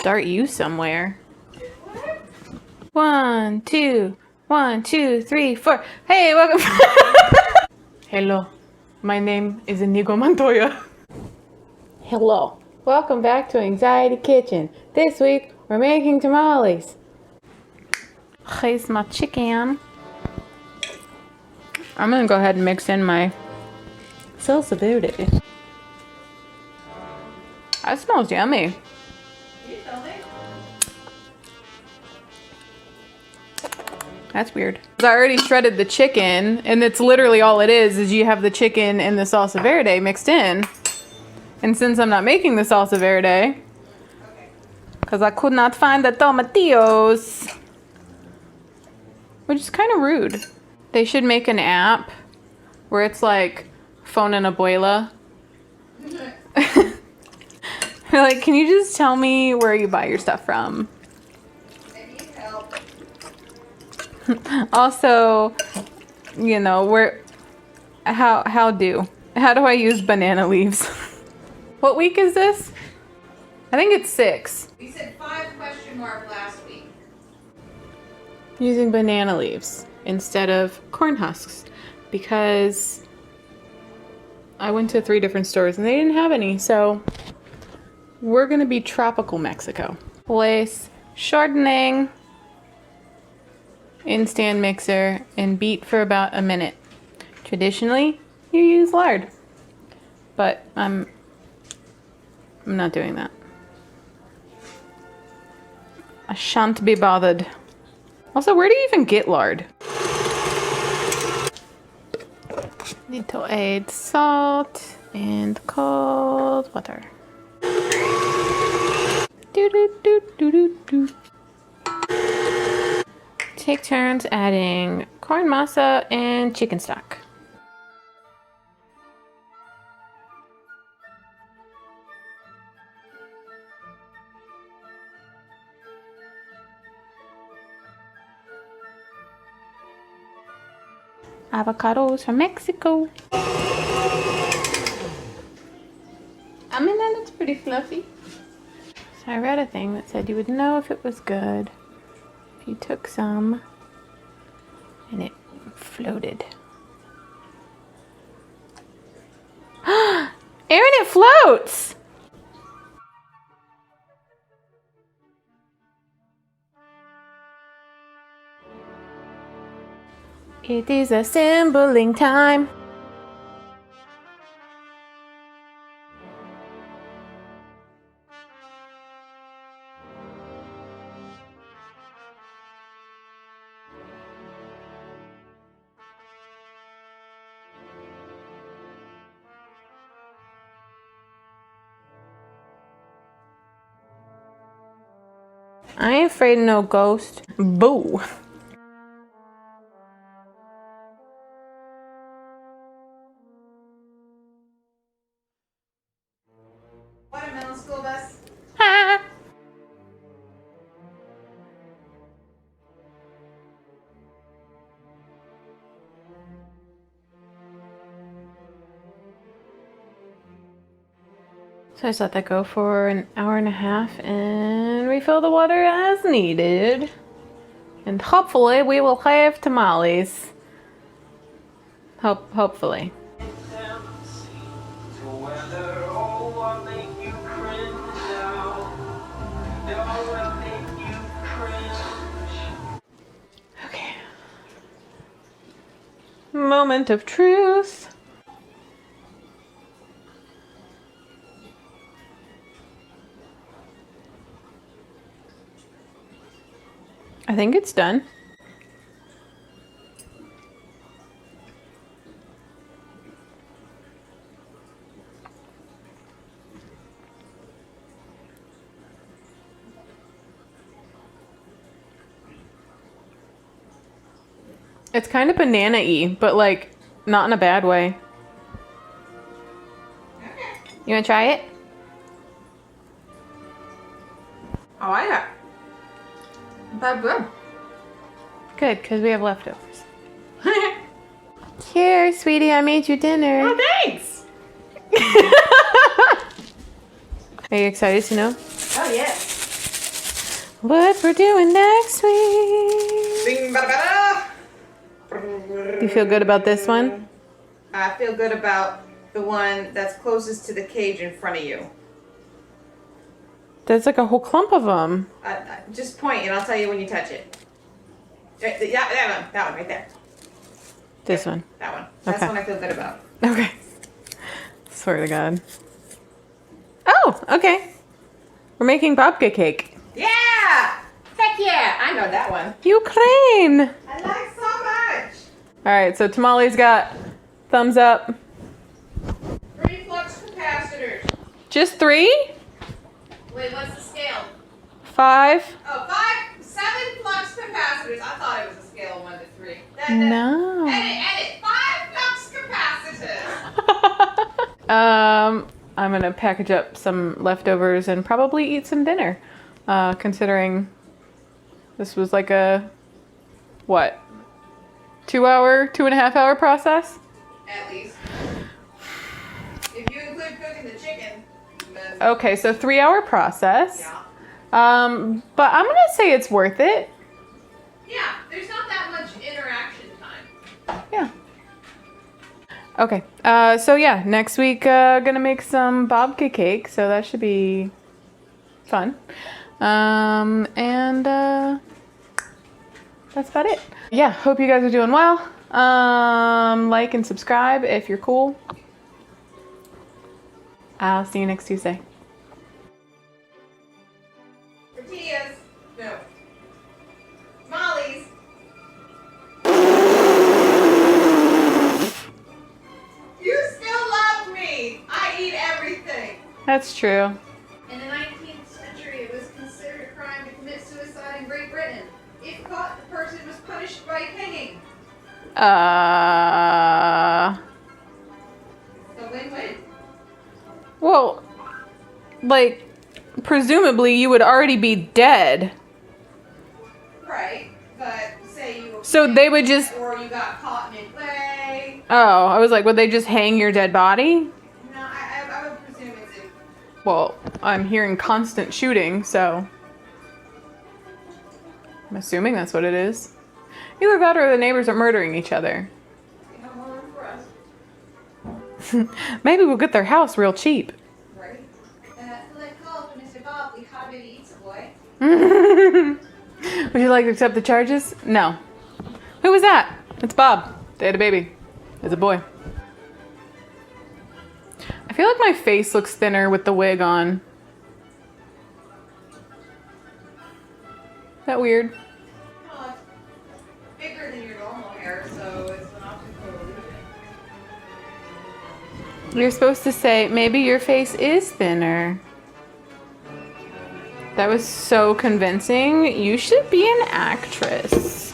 start you somewhere. 1, 2, 1, 2, 3, 4. Hey, welcome. Hello, my name is Inigo Montoya. Hello, welcome back to Anxiety Kitchen. This week we're making tamales. Here's my chicken. I'm gonna go ahead and mix in my salsa verde. That smells yummy. You smell it? That's weird. I already shredded the chicken, and it's literally all it is you have the chicken and the salsa verde mixed in. And since I'm not making the salsa verde, because I could not find the tomatillos, which is kind of rude. They should make an app where it's like phone and abuela. Like, can you just tell me where you buy your stuff from? I need help. Also, you know, how do I use banana leaves? What week is this? I think it's 6. We said 5 question mark last week. Using banana leaves instead of corn husks because I went to 3 different stores and they didn't have any, so we're gonna be tropical Mexico. Place shortening in stand mixer and beat for about a minute. Traditionally, you use lard, but I'm not doing that. I shan't be bothered. Also, where do you even get lard? Need to add salt and cold water. Do do do do do do. Take turns adding corn masa and chicken stock. Avocados from Mexico. I mean, that looks pretty fluffy. So I read a thing that said you would know if it was good if you took some and it floated. Aaron, it floats! It is assembling time. I ain't afraid of no ghost. Boo. Watermelon school bus. Ha! So I just let that go for an hour and a half and refill the water as needed. And hopefully we will have tamales. Hopefully. Okay. Moment of truth. I think it's done. It's kind of banana-y, but like not in a bad way. You wanna try it? Oh, I got. That's good. Good, because we have leftovers. Here, sweetie, I made you dinner. Oh, thanks. Are you excited to know? Oh, yes. what we're doing next week. Bing, bada, bada. Do you feel good about this one? I feel good about the one that's closest to the cage in front of you. There's like a whole clump of them. Just point and I'll tell you when you touch it. Yeah, that one right there. This one. That one. That's Okay. the one I feel good about. Okay. Swear to God. Oh, okay. We're making babka cake. Yeah! Heck yeah! I know that one. Ukraine! I like so much. Alright, so Tamales got thumbs up. 3 flux capacitors. Just 3? Wait, what's the scale? 5? Oh, 7 flux capacitors. I thought it was a scale of 1 to 3. No. Edit. 5 flux capacitors. I'm gonna package up some leftovers and probably eat some dinner. Considering this was like a, what? 2.5 hour process? At least. If you include cooking the chicken. Then Okay, so 3-hour process. yeah. But I'm gonna say it's worth it. Yeah, there's not that much interaction time. Yeah. Okay. So yeah, next week gonna make some babka cake, so that should be fun. And that's about it. Yeah, hope you guys are doing well. Like and subscribe if you're cool. I'll see you next Tuesday. Tortillas. No. Tamales. You still love me. I eat everything. That's true. In the 19th century, it was considered a crime to commit suicide in Great Britain. If caught, the person was punished by hanging. A win-win. Well, like, presumably you would already be dead. Right, but say you were So they would just, or you got caught midway. oh, I was like, would they just hang your dead body? No, I would presume it's if Well, I'm hearing constant shooting, so I'm assuming that's what it is. Either that or the neighbors are murdering each other. you have more room for us. Maybe we'll get their house real cheap. Right? Select call for Mr. Bob. We hobby eats a boy. Would you like to accept the charges? No. Who was that? It's Bob. They had a baby. It's a boy. I feel like my face looks thinner with the wig on. Is that weird? Well, it's bigger than your normal hair, so it's an option for illusion. You're supposed to say, maybe your face is thinner. That was so convincing. You should be an actress.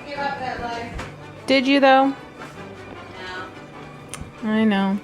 Give up that life. Did you though? No. I know.